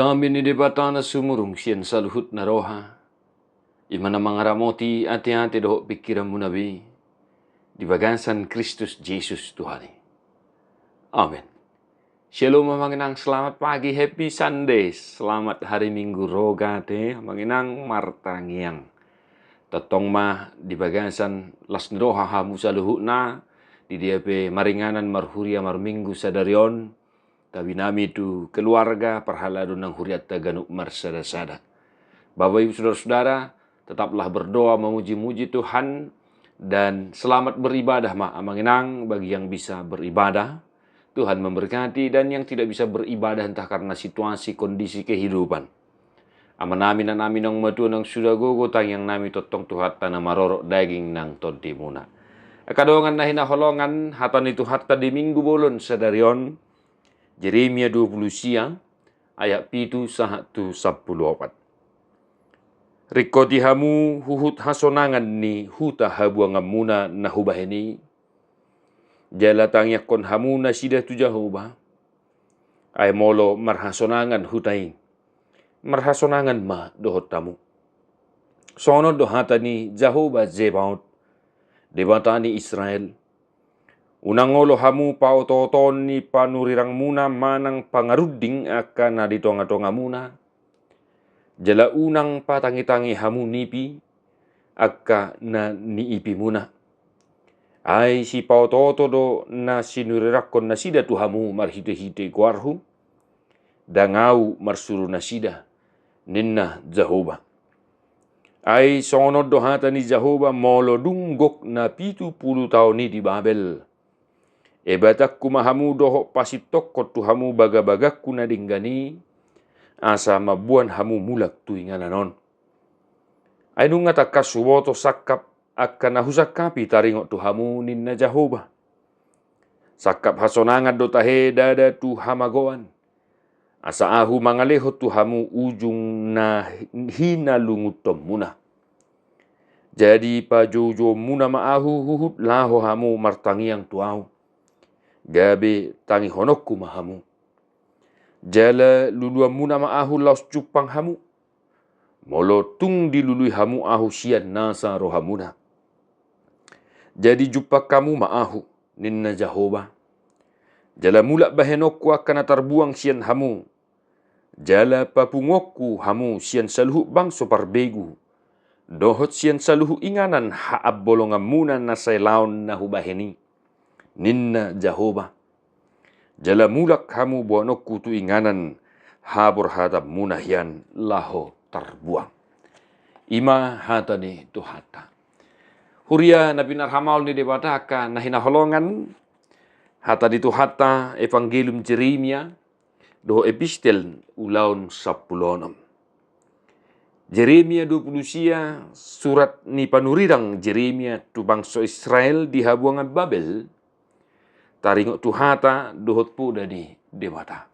Dami ni debatana sumurung sian saluhut na roha. Imana mangaramoti ati-ati doho pikiran mu nabi. Di bagasan Kristus Yesus Tuhani. Amin. Shalom manginang, selamat pagi, happy Sunday. Selamat hari Minggu rogate, manginang martangiang. Tatong mah di bagasan las roha hamu saluhut na. Di DP maringanan marhuria marminggu sadarion. Tabi nami itu keluarga perhaladu nang huriat taganuk marsada-sada. Bapak ibu saudara-saudara, tetaplah berdoa memuji-muji Tuhan dan selamat beribadah manginang bagi yang bisa beribadah. Tuhan memberkati dan yang tidak bisa beribadah entah karena situasi kondisi kehidupan. Amanami na nami nang matu nang sudah gogo tang yang nami totong tuhat tanah marorok daging nang tontimuna. Kadongan na hinaholongan hatan itu hatta di minggu bolon sadarion. Jeremia 20 siang, ayat pitu sahatu 14. Rikoti hamu huhut hasonangan ni huta habuangan muna nahubaheni. Jalatang yakon hamu nasida tu Jehovah. Ay molo marhasonangan hutai. Marhasonangan ma dohot tamu. Sono dohata ni Jehovah Zebaot. Debatani Israel. Unangolo hamu pautoton ni panurirang muna manang pangaruding akan na ditonga-tonga muna. Jala unang patangi-tangi hamu nipi akka na niipi muna. Ay si pautoto do na sinurirakon na sida tu hamu marhite-hite kuarhu. Dangau marsuru na sida ninna Jehovah. Ay sonod do hata ni Jehovah molo dunggok na 70 tahun ni di Babel. Ebatak kumahamu doho pasitok kotu hamu baga-bagak kuna dinggani asa mabuan hamu mulak tu ingananon. Ainu ngatakas suwoto sakap akan nahusakapi taringok tu hamu ninna Jehovah. Sakap hasonangan do tahe dada tu hamagoan. Asa ahu mangaleho tu hamu ujung na hina lungutom muna. Jadi pajojo muna maahu huhut laho hamu martangiang tuau. Gabe tangi honokku mahamu. Jala lulua muna maahu laus cupang hamu. Molo tung dilului hamu ahu sian nasa rohamuna. Jadi jumpa kamu maahu ninna Jehovah. Jala mulak bahenokku akan terbuang sian hamu. Jala papungokku hamu sian saluhu bangso parbegu. Dohot sian saluhu inganan haab bolongan muna nasay laon nahubaheni. Ninna Jehovah. Jala mulak hamu buanokku tu inganan habur hadap munahyan laho terbuang. Ima hata ni tu hata. Huria nabi narhamal ni debataka nahina holongan hata di tu hata evangelium Jeremia do epistel ulaun 10. Jeremia 20 sia surat ni panurirang Jeremia tu bangsa Israel di habuangan Babel. Taringok tu hata dohot pu dadi debata.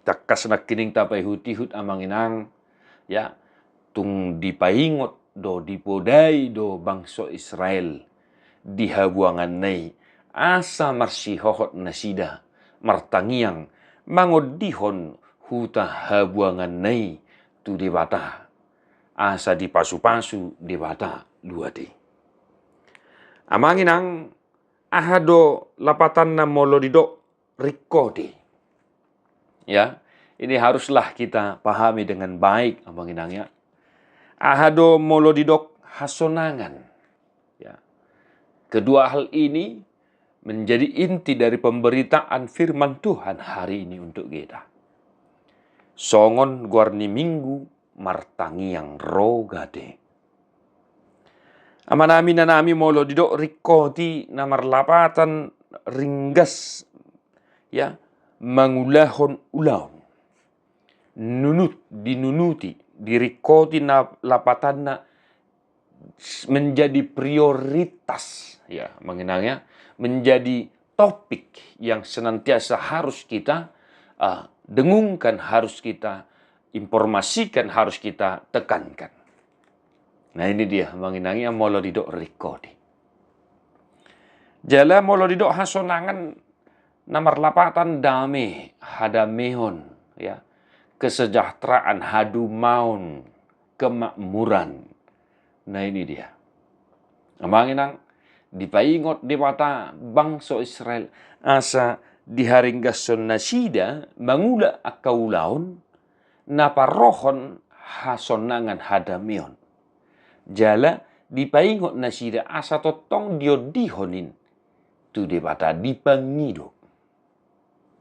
Takas nak kining tapai hutihut amanginang ya tung dipaingot do dipodai do bangsa Israel di habuangan nei asa marsihohot nasida martangiang mangodihon huta habuangan nei tu debata asa dipasu-pasu debata luati. Amanginang ahado lapatan na molo didok rikodi. Ya, ini haruslah kita pahami dengan baik amanginangnya. Ahado molo didok hasonangan. Ya. Kedua hal ini menjadi inti dari pemberitaan firman Tuhan hari ini untuk kita. Songon guarni minggu martangiang rogade. Amanami na nami molo didok rikoti na marlapatan ringgas ya mangulahon ulaon dinunuti dirikoti na lapatan na menjadi prioritas ya mengenangnya menjadi topik yang senantiasa harus kita dengungkan, harus kita informasikan, harus kita tekankan. Nah ini dia menginangnya molo didok rikodi. Jala molo didok hasonangan namar lapatan dame hadamehon ya kesejahteraan, hadu maun, kemakmuran. Nah ini dia. Amanginang dipaingot di mata bangsa Israel asa diharinggason nasida mangula akaulaon naparohon hasonangan hadamion. Jala dipaingot nasida asa totong diodihonin tu di mata dipangido.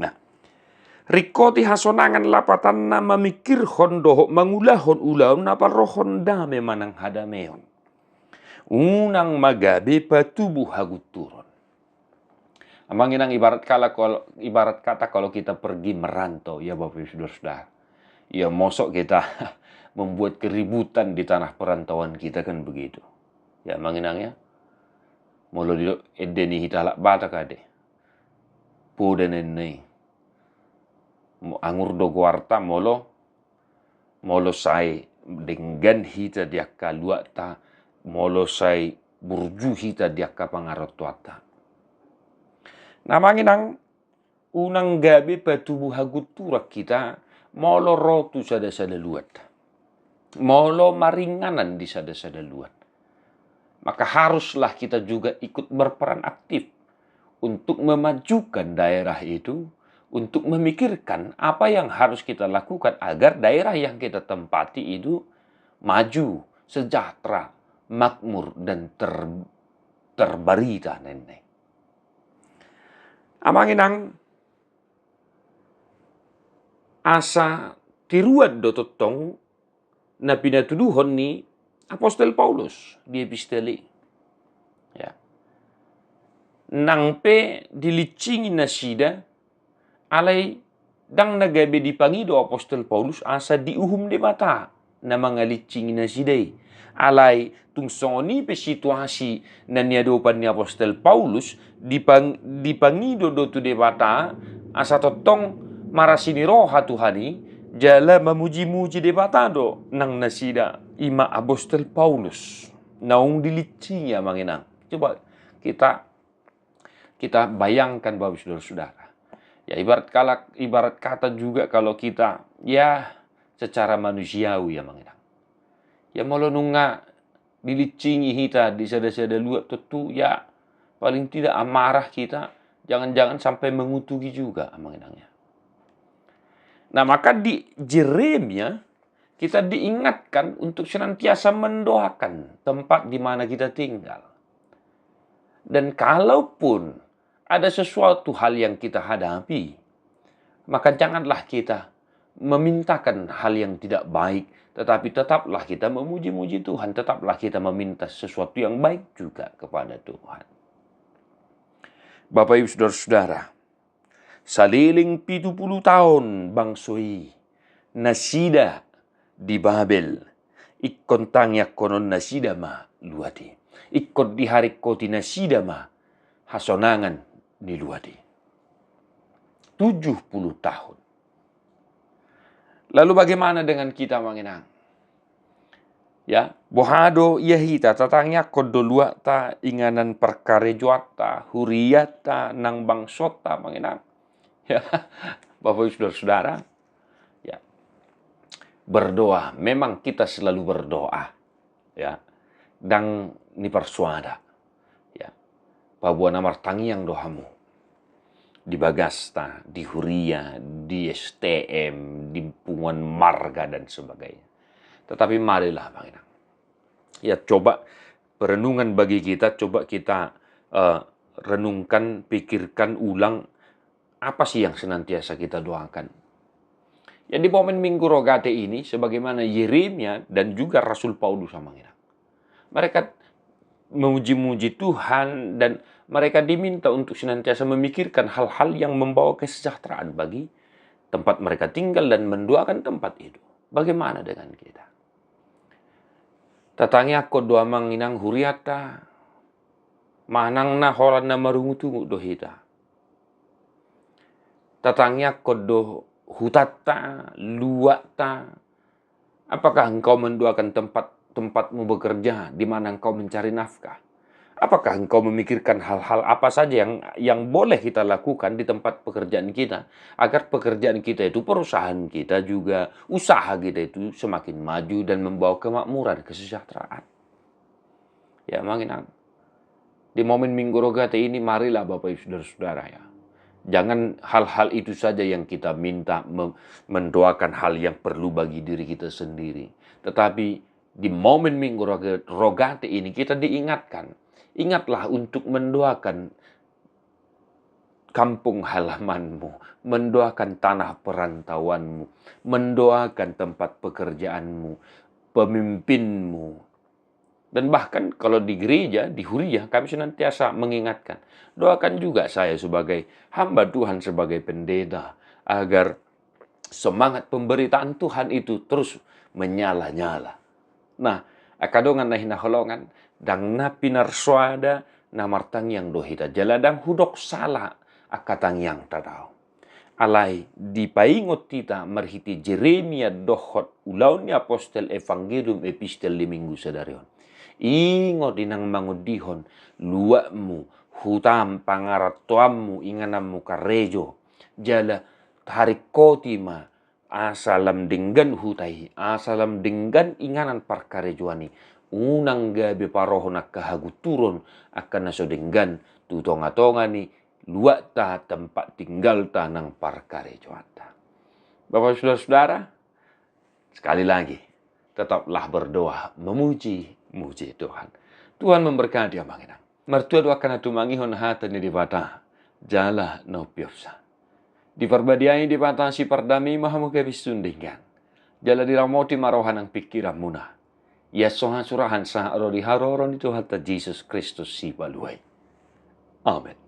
Nah, rikoti hasonangan lapatan na mamikirhon doho mangulahon ulaon naparohon dame manang hadameon. Unang magabe patubuh hagut turun. Amanginang ibarat kata kalau kita pergi merantau, ya Bapak Ibu Saudara-saudara. Ya mosok kita membuat keributan di tanah perantauan kita kan begitu. Ya amanginang ya. Molo di edeni hitalak bata kade. Pudenenei. Angur do guarta molo sai dengan hita dia kaluata molo sai burju hita dia kapangarotuata. Namanginang unang gabi patubuh hagut turak kita molo rotu sada-sada luat. Molo maringanan di sada-sada luat. Maka haruslah kita juga ikut berperan aktif untuk memajukan daerah itu, untuk memikirkan apa yang harus kita lakukan agar daerah yang kita tempati itu maju, sejahtera, makmur, dan terbarita nenek. Amanginang asa tiruan do totong na pinatuduhon ni Apostol Paulus di epistele. Ya. Nangpe dilicingi nasida alay dang nagabe dipangido Apostol Paulus asa diuhum di mata na mga licingi nasidai. Alay tungsoni pe situasi na niadopan ni Apostol Paulus dipangido do tu de mata asa totong marasini roha Tuhani jala memuji-muji de mata do nang nasida ima Apostol Paulus naung dilicingi manginang. Coba kita bayangkan Bapak Saudara-saudara. Ya ibarat kata juga kalau kita ya secara manusiawi ya manginang. Ya molo nunga dilicingi hita di sada-sada luat tentu ya paling tidak amarah kita jangan-jangan sampai mengutugi juga manginangnya. Nah maka di Yeremia kita diingatkan untuk senantiasa mendoakan tempat di mana kita tinggal. Dan kalaupun ada sesuatu hal yang kita hadapi, maka janganlah kita memintakan hal yang tidak baik, tetapi tetaplah kita memuji-muji Tuhan, tetaplah kita meminta sesuatu yang baik juga kepada Tuhan. Bapak Ibu Saudara-saudara, saliling 70 tahun bangsoi nasida di Babel, ikon tangyak konon nasida ma luati. Ikot di hari koti nasida ma hasonangan ni luati. 70 tahun. Lalu bagaimana dengan kita manginang? Ya, bohado yahita tatangnya kodolua ta inganan perkare juata huriata nang bangsota manginang. Ya, Bapak Ibu Saudara, ya. Berdoa, memang kita selalu berdoa. Ya. Dan ni persuada. Ya. Pabuana martangiang dohamu. Di Bagasta, di Huria, di STM, di Punguan Marga dan sebagainya. Tetapi marilah manginang. Ya coba perenungan bagi kita, coba kita renungkan, pikirkan ulang apa sih yang senantiasa kita doakan. Ya di momen Minggu Rogate ini, sebagaimana Yeremia dan juga Rasul Paulus manginang. Mereka memuji-muji Tuhan dan mereka diminta untuk senantiasa memikirkan hal-hal yang membawa kesejahteraan bagi tempat mereka tinggal dan mendoakan tempat itu. Bagaimana dengan kita? Tatangnya ko doa manginang huriata, manang na horan na marungutungu dohita. Tatangnya ko do hutata, luata. Apakah engkau mendoakan tempatmu bekerja di mana engkau mencari nafkah? Apakah engkau memikirkan hal-hal apa saja yang boleh kita lakukan di tempat pekerjaan kita agar pekerjaan kita itu, perusahaan kita juga, usaha kita itu semakin maju dan membawa kemakmuran, kesejahteraan. Ya, makin di momen Minggu Rogate ini marilah Bapak Ibu Saudara-saudara ya. Jangan hal-hal itu saja yang kita minta mendoakan hal yang perlu bagi diri kita sendiri. Tetapi di momen Minggu Rogate ini kita diingatkan. Ingatlah untuk mendoakan kampung halamanmu, mendoakan tanah perantauanmu, mendoakan tempat pekerjaanmu, pemimpinmu. Dan bahkan kalau di gereja, di Huria, kami senantiasa mengingatkan. Doakan juga saya sebagai hamba Tuhan, sebagai pendeta, agar semangat pemberitaan Tuhan itu terus menyala-nyala. Nah, akadongan na hinaholongan, dang na pinarsuada na martang yang dohita. Jaladang hudok sala akatang yang tadao. Alai dipaingot tita marhiti Jeremia dohot ulaw ni apostel evangelium epistel liminggu sadarion. Ingot inang mangudihon luakmu, hutam pangaratuammu, inganammu karejo. Jala tarik kotima, asalam dinggan hutai, asalam dinggan inganan parkarejuani. Unang gabi parohon akahagu turun akan naso dinggan tutonga-tongani luak ta tempat tinggal ta nang parkarejuata. Bapak saudara-saudara, sekali lagi tetaplah berdoa memuji Tuhan. Tuhan memberkati abang inang. Mertua doa kana tumangihon hata ni dibata jala no piopsa. Di perbadiai dibatasi perdami mahamu kebisundingkan. Jala diramoti marohan ang pikiran muna. Ya sohan surahan sa arori haroron itu hatta Jesus Kristus si baluay. Amen.